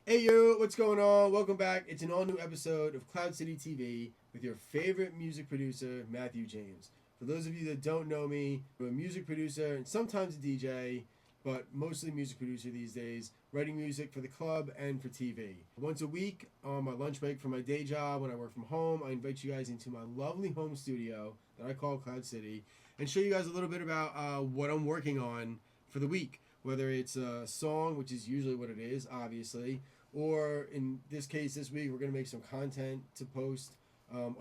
Hey yo, what's going on? Welcome back. It's an all-new episode of Cloud City TV with your favorite music producer, Matthew James. For those of you that don't know me, I'm a music producer and sometimes a DJ, but mostly music producer these days, writing music for the club and for TV. Once a week, on my lunch break from my day job, when I work from home, I invite you guys into my lovely home studio that I call Cloud City and show you guys a little bit about what I'm working on for the week. Whether it's a song, which is usually what it is, obviously, or in this case, this week, we're going to make some content to post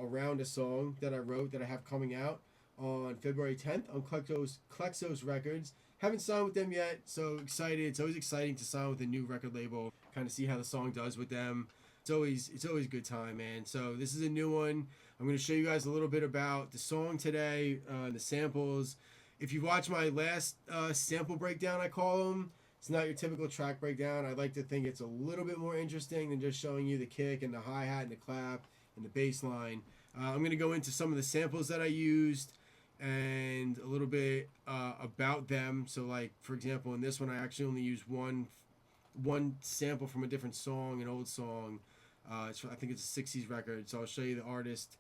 around a song that I wrote that I have coming out on February 10th on Klexos Records. Haven't signed with them yet, so excited. It's always exciting to sign with a new record label, kind of see how the song does with them. It's always a good time, man. So this is a new one. I'm going to show you guys a little bit about the song today, the samples. If you watch my last sample breakdown, I call them, it's not your typical track breakdown. I like to think it's a little bit more interesting than just showing you the kick and the hi-hat and the clap and the bass line. I'm going to go into some of the samples that I used and a little bit about them. So like, for example, in this one, I actually only used one sample from a different song, an old song. I think it's a 60s record. So I'll show you the artist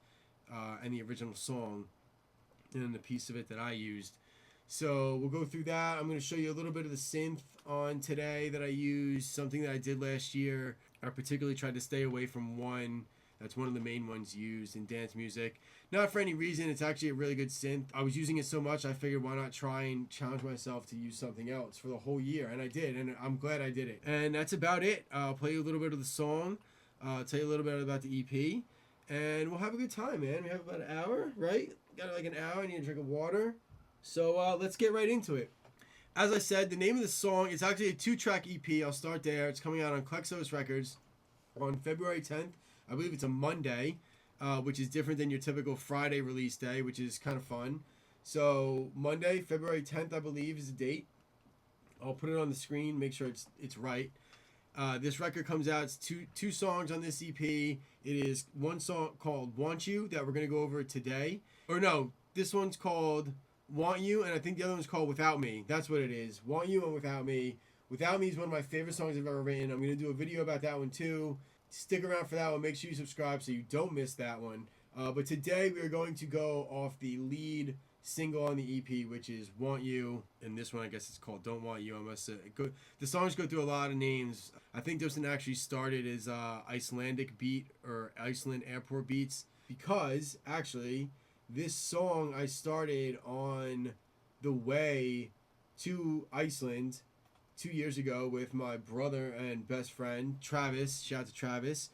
and the original song and then the piece of it that I used. So we'll go through that. I'm going to show you a little bit of the synth on today that I used, something that I did last year. I particularly tried to stay away from one. That's one of the main ones used in dance music. Not for any reason. It's actually a really good synth. I was using it so much, I figured why not try and challenge myself to use something else for the whole year. And I did, and I'm glad I did it. And that's about it. I'll play you a little bit of the song, tell you a little bit about the EP, and we'll have a good time, man. We have about an hour, right? Got like an hour. I need a drink of water. So let's get right into it. As I said, the name of the song is actually a 2-track EP. I'll start there. It's coming out on Klexos Records on February 10th. I believe it's a Monday, which is different than your typical Friday release day, which is kind of fun. So Monday, February 10th, I believe, is the date. I'll put it on the screen, make sure it's right. This record comes out. It's two songs on this EP. It is one song called Want You that we're going to go over today. Or no, this one's called Want You, and I think the other one's called Without Me. That's what it is. Want You and Without Me. Without Me is one of my favorite songs I've ever written. I'm going to do a video about that one too. Stick around for that one. Make sure you subscribe so you don't miss that one. But today we are going to go off the lead single on the EP, which is Want You. And this one, I guess it's called Don't Want You. The songs go through a lot of names. I think this one actually started as Icelandic beat or Iceland airport beats, because actually this song I started on the way to Iceland 2 years ago with my brother and best friend, Travis. Shout out to Travis.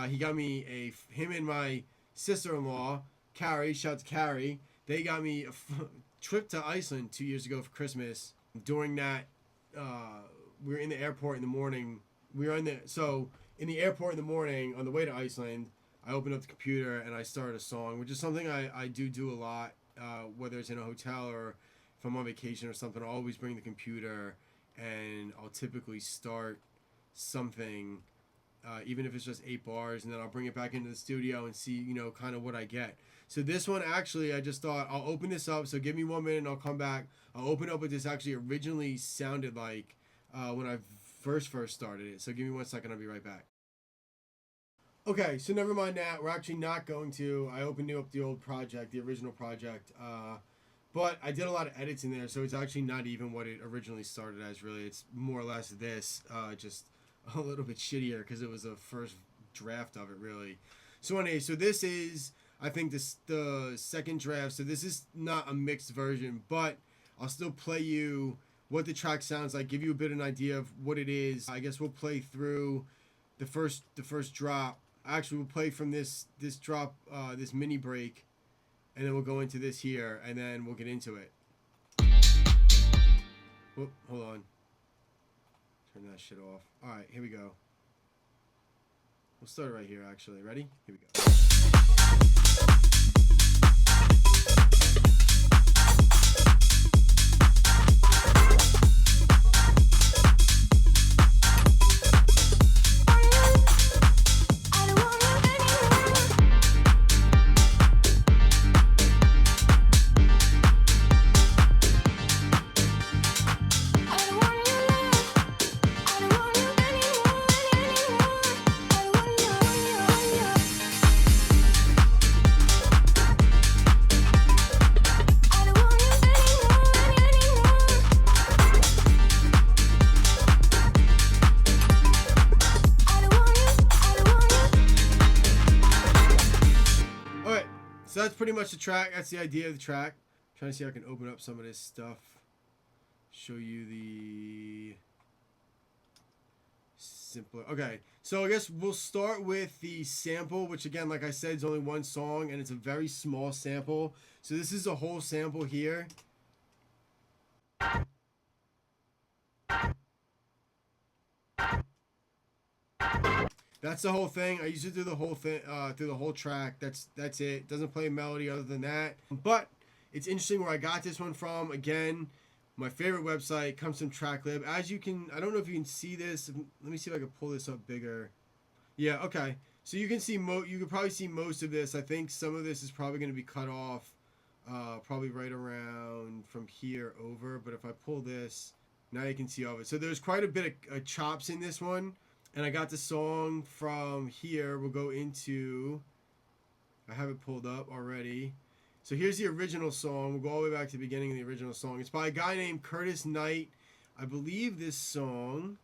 He got me him and my sister-in-law, Carrie, shout out to Carrie. They got me a trip to Iceland 2 years ago for Christmas. During that, we were in the airport in the morning. In the airport in the morning on the way to Iceland, I opened up the computer and I started a song, which is something I do a lot, whether it's in a hotel or if I'm on vacation or something. I'll always bring the computer and I'll typically start something, even if it's just 8 bars, and then I'll bring it back into the studio and see, kind of what I get. So this one, actually, I just thought I'll open this up. So give me 1 minute and I'll come back. I'll open up what this actually originally sounded like when I first started it. So give me 1 second. I'll be right back. Okay, so never mind that. We're actually not going to. I opened up the old project, the original project. But I did a lot of edits in there, so it's actually not even what it originally started as, really. It's more or less this, just a little bit shittier because it was the first draft of it, really. So anyway, so this is, I think, the second draft. So this is not a mixed version, but I'll still play you what the track sounds like, give you a bit of an idea of what it is. I guess we'll play through the first drop. Actually, we'll play from this drop, this mini break, and then we'll go into this here, and then we'll get into it. Whoop, hold on. Turn that shit off. All right, here we go. We'll start right here, actually. Ready? Here we go. that's pretty much the track. That's the idea of the track. I'm trying to see if I can open up some of this stuff. Show you the simpler. Okay, so I guess we'll start with the sample, which again, like I said, is only one song, and it's a very small sample. So this is a whole sample here. That's the whole thing. I used to do the whole thing through the whole track. That's it. Doesn't play a melody other than that. But it's interesting where I got this one from. Again, my favorite website, Custom Tracklib. As you can, I don't know if you can see this. Let me see if I can pull this up bigger. Yeah, okay. So you can see you can probably see most of this. I think some of this is probably going to be cut off, probably right around from here over. But if I pull this, now you can see all of it. So there's quite a bit of chops in this one. And I got the song from here. We'll go into, I have it pulled up already. So here's the original song. We'll go all the way back to the beginning of the original song. It's by a guy named Curtis Knight. I believe this song,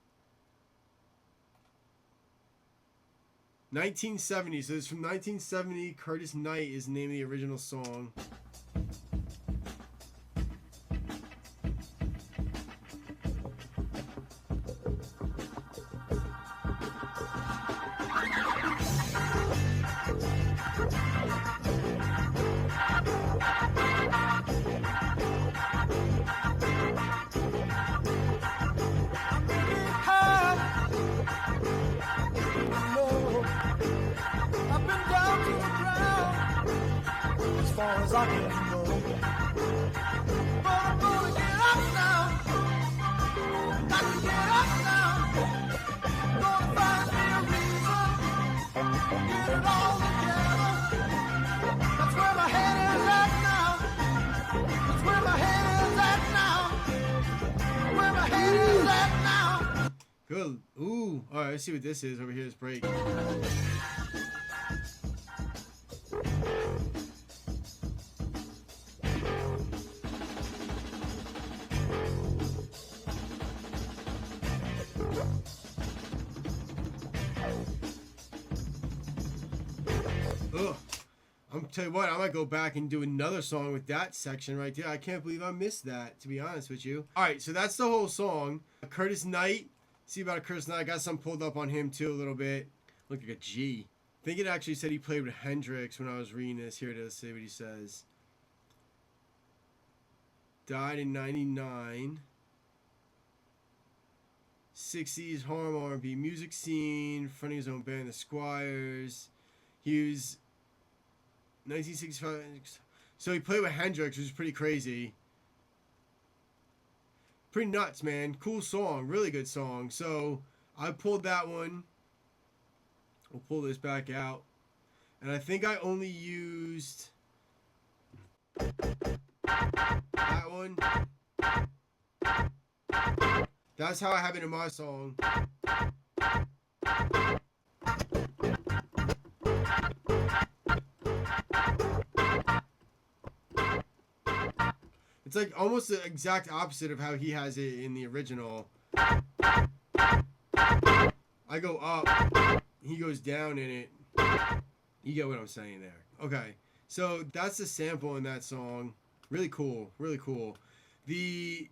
1970. So it's from 1970. Curtis Knight is the name of the original song. As I can go, but I'm gonna get up now. Got to get up now. Gonna find me a reason. Get it all together. That's where my head is at now. That's where my head is at now. Where my head is at now. Good. Ooh. All right. Let's see what this is over here. This break. Ugh. I'm tell you what, I might go back and do another song with that section right there. I can't believe I missed that, to be honest with you. All right, so that's the whole song. Curtis Knight. See about Curtis Knight. I got some pulled up on him too a little bit. Look like a G. I think it actually said he played with Hendrix when I was reading this. Here it is. See what he says. Died in 99. 60s harm R&B music scene. Fronting his own band, the Squires. He was 1965. So he played with Hendrix, which is pretty crazy. Pretty nuts, man. Cool song. Really good song. So I pulled that one. We'll pull this back out. And I think I only used that one. That's how I have it in my song. It's like almost the exact opposite of how he has it in the original. I go up, he goes down in it. You get what I'm saying there. Okay, so that's the sample in that song. Really cool, really cool. The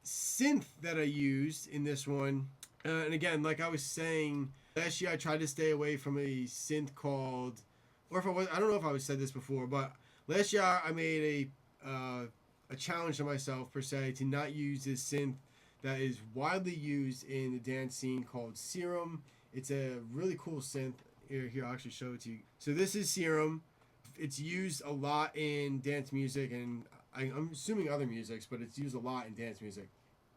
synth that I used in this one, and again, like I was saying, last year I tried to stay away from a synth called, or if I was, I don't know if I said this before, but last year I made a challenge to myself per se to not use this synth that is widely used in the dance scene called Serum. It's a really cool synth. Here, I'll actually show it to you. So this is Serum. It's used a lot in dance music, and I'm assuming other musics, but it's used a lot in dance music.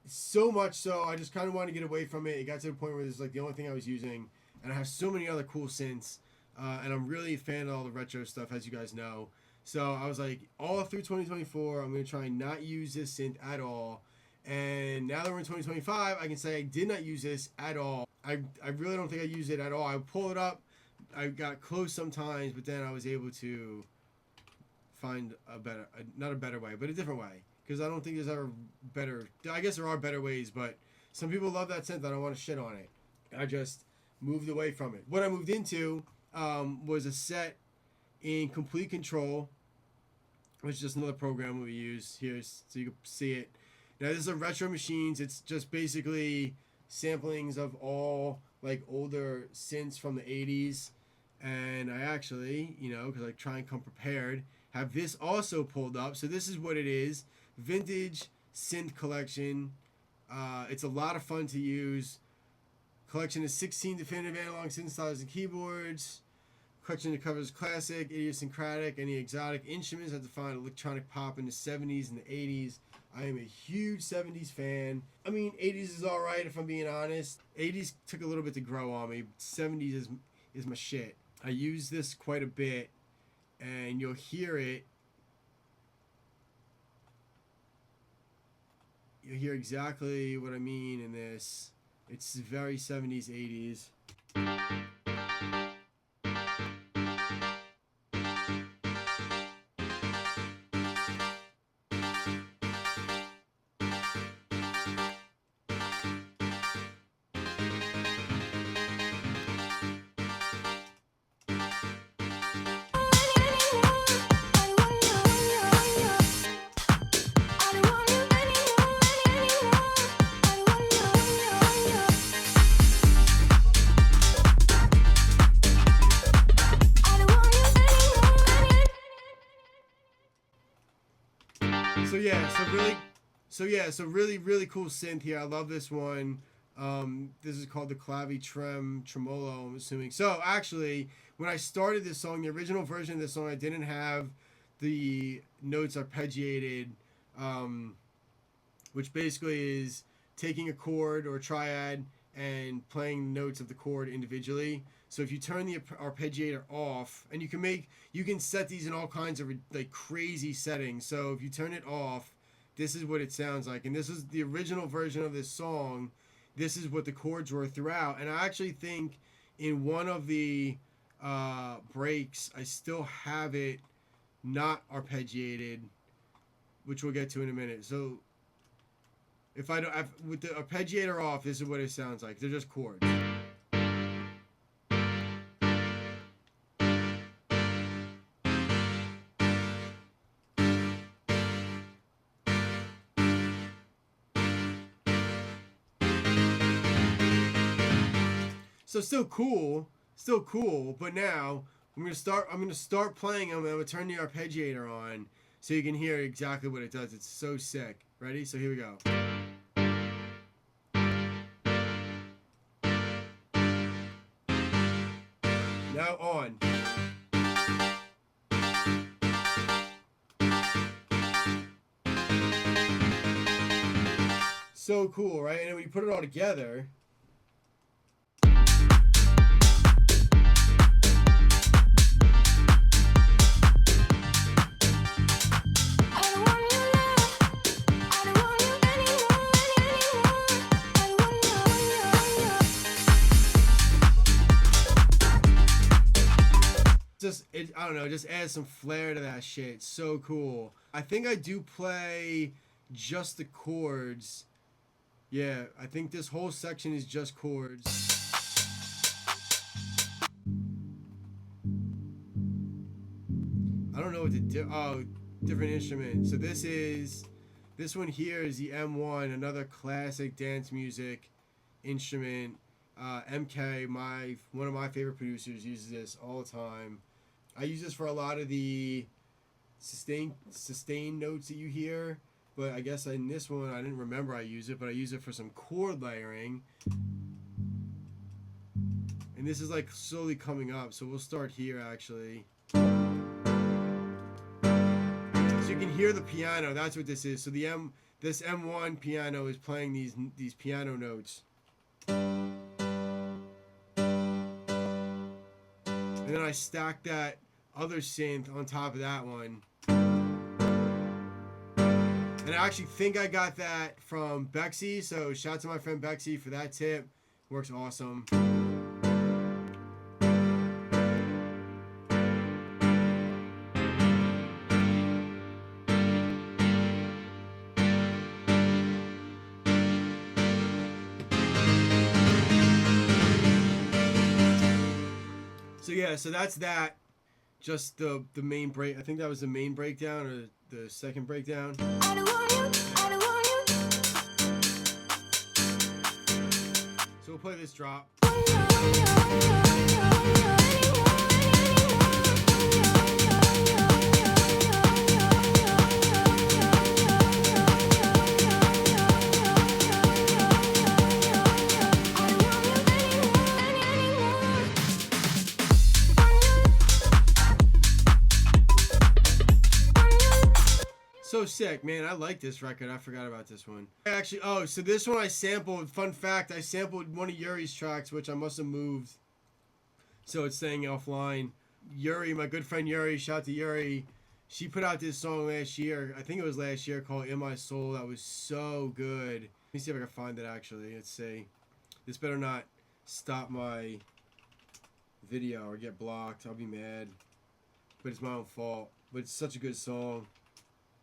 So much so, I just kind of wanted to get away from it. It got to the point where it's like the only thing I was using, and I have so many other cool synths, and I'm really a fan of all the retro stuff, as you guys know. So I was like, all through 2024, I'm going to try and not use this synth at all. And now that we're in 2025, I can say I did not use this at all. I really don't think I used it at all. I would pull it up. I got close sometimes, but then I was able to find a better, not a better way, but a different way. Because I don't think there's ever better, I guess there are better ways, but some people love that synth. I don't want to shit on it. I just moved away from it. What I moved into was a set in Complete Control, which is just another program we use here so you can see it. Now this is a Retro Machines. It's just basically samplings of all like older synths from the 80s. And I actually, you know, because I try and come prepared, have this also pulled up. So this is what it is. Vintage synth collection. It's a lot of fun to use. Collection of 16 definitive analog synthesizers and keyboards. Collection that covers classic, idiosyncratic, any exotic instruments that define electronic pop in the 70s and the 80s. I am a huge 70s fan. I mean, 80s is alright if I'm being honest. 80s took a little bit to grow on me. 70s is my shit. I use this quite a bit, and you'll hear it. You'll hear exactly what I mean in this. It's very 70s, 80s. So really cool synth here. I love this one. This is called the Tremolo, I'm assuming. So actually, when I started this song, the original version of this song, I didn't have the notes arpeggiated, which basically is taking a chord or a triad and playing notes of the chord individually. So if you turn the arpeggiator off, and you can set these in all kinds of like crazy settings. So if you turn it off, this is what it sounds like. And this is the original version of this song. This is what the chords were throughout. And I actually think in one of the breaks, I still have it not arpeggiated, which we'll get to in a minute. So with the arpeggiator off, this is what it sounds like. They're just chords. So still cool, but now I'm gonna start playing them, and I'm gonna turn the arpeggiator on so you can hear exactly what it does. It's so sick. Ready? So here we go. Now on. So cool, right? And then when you put it all together, I don't know, just adds some flair to that shit. It's so cool. I think I do play just the chords. Yeah, I think this whole section is just chords. I don't know what to do. Oh, different instrument. So this one here is the M1, another classic dance music instrument. MK, one of my favorite producers, uses this all the time. I use this for a lot of the sustain notes that you hear, but I guess in this one I didn't remember I use it, but I use it for some chord layering. And this is like slowly coming up, so we'll start here actually. So you can hear the piano. That's what this is. So this M1 piano is playing these piano notes. And then I stacked that other synth on top of that one. And I actually think I got that from Bexxie, so shout out to my friend Bexxie for that tip. Works awesome. So yeah, so that's that. just the main break. I think that was the main breakdown or the second breakdown. I don't want you, I don't want So we'll play this drop. So sick, man. I like this record. I forgot about this one. Actually, oh, so this one I sampled. Fun fact, I sampled one of Yurie's tracks, which I must have moved, so it's staying offline. Yurie, my good friend Yurie, shout out to Yurie. She put out this song last year. I think it was last year, called In My Soul. That was so good. Let me see if I can find it, actually. Let's see. This better not stop my video or get blocked. I'll be mad. But it's my own fault. But it's such a good song.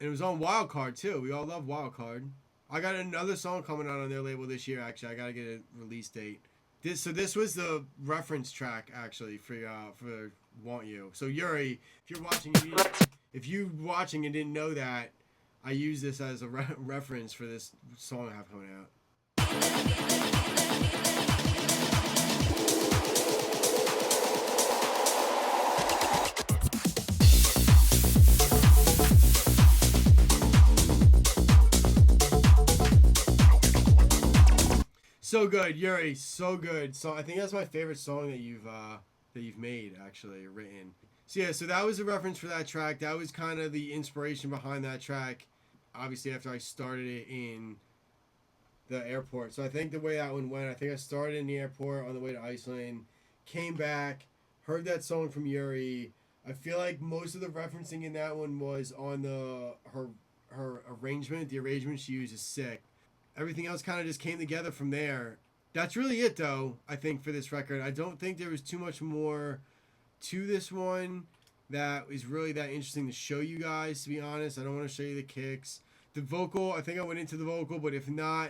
And it was on Wildcard, too. We all love Wildcard. I got another song coming out on their label this year, actually. I got to get a release date. This was the reference track, actually, for Want You. So, Yurie, if you're watching and didn't know that, I use this as a reference for this song I have coming out. So good, Yurie, so good. So I think that's my favorite song that you've made, actually, written. So yeah, so that was a reference for that track. That was kind of the inspiration behind that track. Obviously, after I started it in the airport. So I think the way that one went, I think I started in the airport on the way to Iceland, came back, heard that song from Yurie. I feel like most of the referencing in that one was on her arrangement. The arrangement she used is sick. Everything else kind of just came together from there. That's really it, though, I think, for this record. I don't think there was too much more to this one that is really that interesting to show you guys, to be honest. I don't want to show you the kicks. The vocal, I think I went into the vocal, but if not,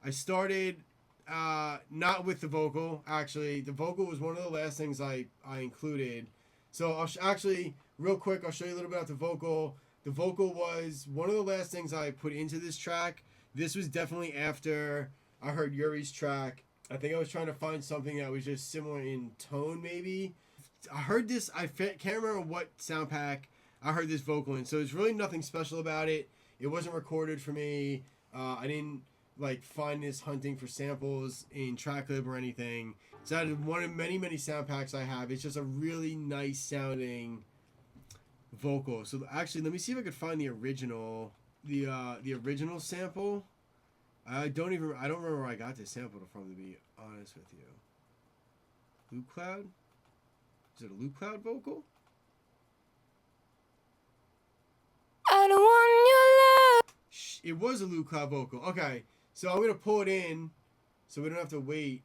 I started not with the vocal, actually. The vocal was one of the last things I included. So I'll actually, real quick, I'll show you a little bit about the vocal. The vocal was one of the last things I put into this track. This was definitely after I heard Yurie's track. I think I was trying to find something that was just similar in tone, maybe. I heard this, I can't remember what sound pack I heard this vocal in, so there's really nothing special about it. It wasn't recorded for me. I didn't find this hunting for samples in Tracklib or anything. It's out of one of many, many sound packs I have. It's just a really nice sounding vocal. So actually, let me see if I could find the original. The original sample. I don't remember where I got this sample from, to be honest with you. Loop Cloud? Is it a Loop Cloud vocal? I don't want your love. It was a Loop Cloud vocal. Okay, so I'm gonna pull it in so we don't have to wait.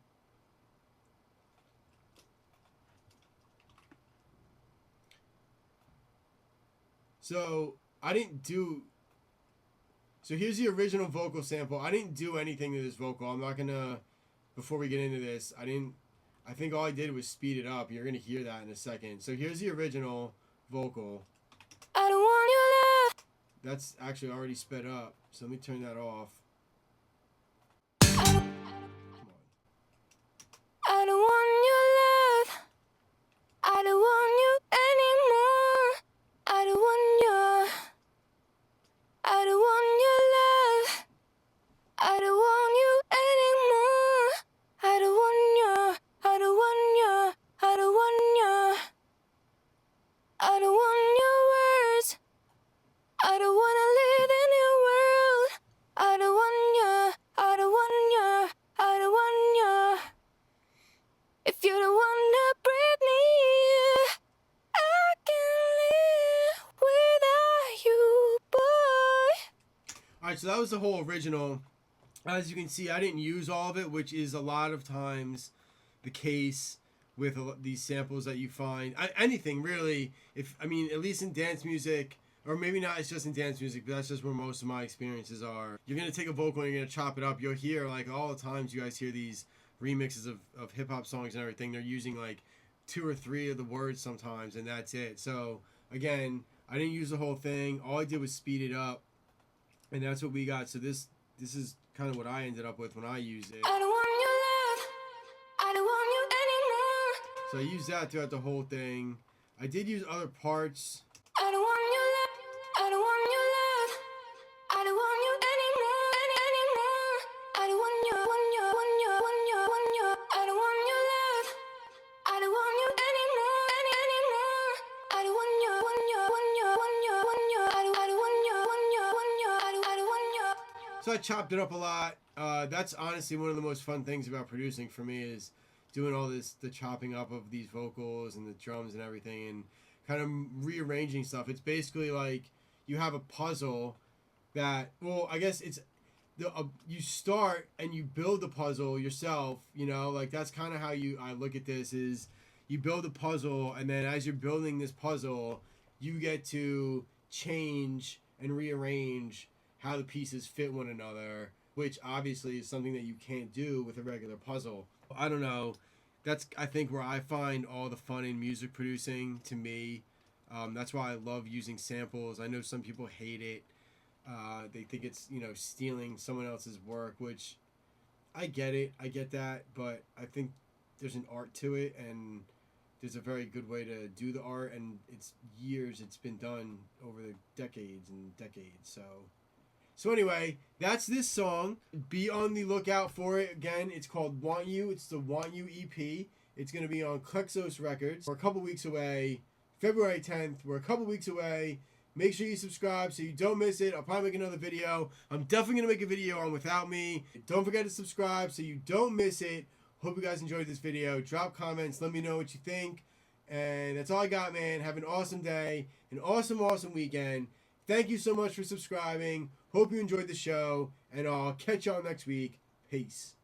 So I didn't do. So here's the original vocal sample. I didn't do anything to this vocal. I'm not gonna, before we get into this, I think all I did was speed it up. You're gonna hear that in a second. So here's the original vocal. I don't want your love. That's actually already sped up. So let me turn that off. I don't want your love. I don't want you anymore. I don't want your. I don't want your love. I don't want you anymore. I don't want your. I don't want your. I don't want your. I don't want your words. I don't want to live in your world. I don't want your. I don't want your. I don't want your. If you don't want to breathe me, I can live without you, boy. Alright, so that was the whole original. As you can see, I didn't use all of it, which is a lot of times the case with these samples that you find. Anything, really. At least in dance music, or maybe not, it's just in dance music, but that's just where most of my experiences are. You're going to take a vocal and you're going to chop it up. You'll hear, all the times you guys hear these remixes of hip-hop songs and everything, they're using, 2 or 3 of the words sometimes, and that's it. So again, I didn't use the whole thing. All I did was speed it up, and that's what we got. So this is kind of what I ended up with when I used it. I don't want your love. I don't want you anymore. So I used that throughout the whole thing. I did use other parts. I don't want your love. I don't want your love. I don't want you anymore. Anymore. I don't want your, want your, want your, want your, want your. I don't want your love. I don't want you anymore. Anymore. I don't want your, want your, want your, want your, want your. I don't want your, want your, want your. I don't want your. So I chopped it up a lot. That's honestly one of the most fun things about producing for me is doing all this, the chopping up of these vocals and the drums and everything, and kind of rearranging stuff. It's basically like you have a puzzle that, well, I guess it's you start and you build the puzzle yourself, you know, like that's kind of how I look at this is you build a puzzle, and then as you're building this puzzle, you get to change and rearrange how the pieces fit one another, which obviously is something that you can't do with a regular puzzle. I don't know. That's, I think, where I find all the fun in music producing to me. That's why I love using samples. I know some people hate it. They think it's, you know, stealing someone else's work, which I get it. I get that. But I think there's an art to it, and there's a very good way to do the art. And it's years it's been done over the decades and decades. So anyway, that's this song. Be on the lookout for it. Again, it's called Want You. It's the Want You EP. It's going to be on Klexos Records. We're a couple weeks away. February 10th. We're a couple weeks away. Make sure you subscribe so you don't miss it. I'll probably make another video. I'm definitely going to make a video on Without Me. Don't forget to subscribe so you don't miss it. Hope you guys enjoyed this video. Drop comments. Let me know what you think. And that's all I got, man. Have an awesome day. An awesome, awesome weekend. Thank you so much for subscribing. Hope you enjoyed the show, and I'll catch y'all next week. Peace.